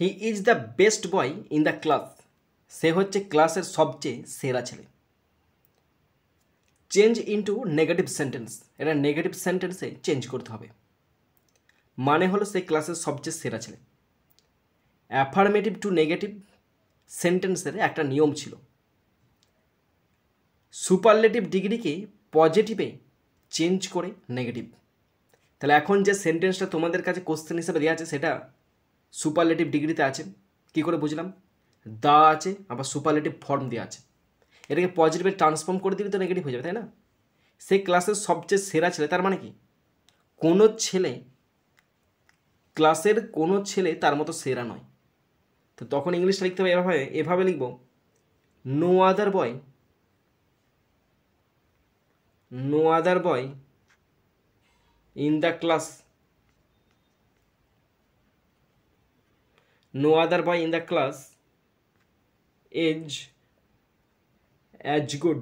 He is the best boy in the class, সে হচ্ছে ক্লাসের সবচেয়ে সেরা ছেলে। চেঞ্জ ইন্টু নেগেটিভ সেন্টেন্স, এটা নেগেটিভ সেন্টেন্সে চেঞ্জ করতে হবে। মানে হলো সে ক্লাসের সবচেয়ে সেরা ছেলে। অ্যাফার্মেটিভ টু নেগেটিভ সেন্টেন্সের একটা নিয়ম ছিল, সুপারলেটিভ ডিগ্রিকে পজিটিভে চেঞ্জ করে নেগেটিভ। তাহলে এখন যে সেন্টেন্সটা তোমাদের কাছে কোশ্চেন হিসেবে দেওয়া আছে সেটা সুপারলেটিভ ডিগ্রিতে আছে। কি করে বুঝলাম? দা আছে, আবার সুপারলেটিভ ফর্ম দেওয়া আছে। এটাকে পজিটিভে ট্রান্সফর্ম করে দিলে তো নেগেটিভ হয়ে যাবে, তাই না? সেই ক্লাসের সবচেয়ে সেরা ছেলে, তার মানে কি কোনো ছেলে, ক্লাসের কোনো ছেলে তার মতো সেরা নয়। তো তখন ইংলিশটা লিখতে হবে এভাবে লিখব, no other boy in the class, no other boy in the class is as good,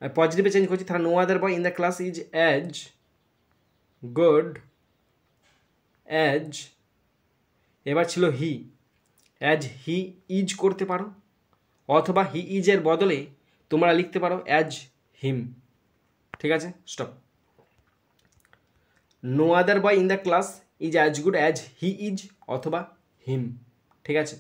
পজিটিভে চেঞ্জ করছি, তাহলে no other boy in the class is as good as, এবার ছিল হি, অ্যাজ হি ইজ করতে পারো, অথবা হি ইজের বদলে তোমরা লিখতে পারো অ্যাজ হিম। ঠিক আছে, stop. No other boy in the class is as good as he is অথবা হিম। ঠিক আছে।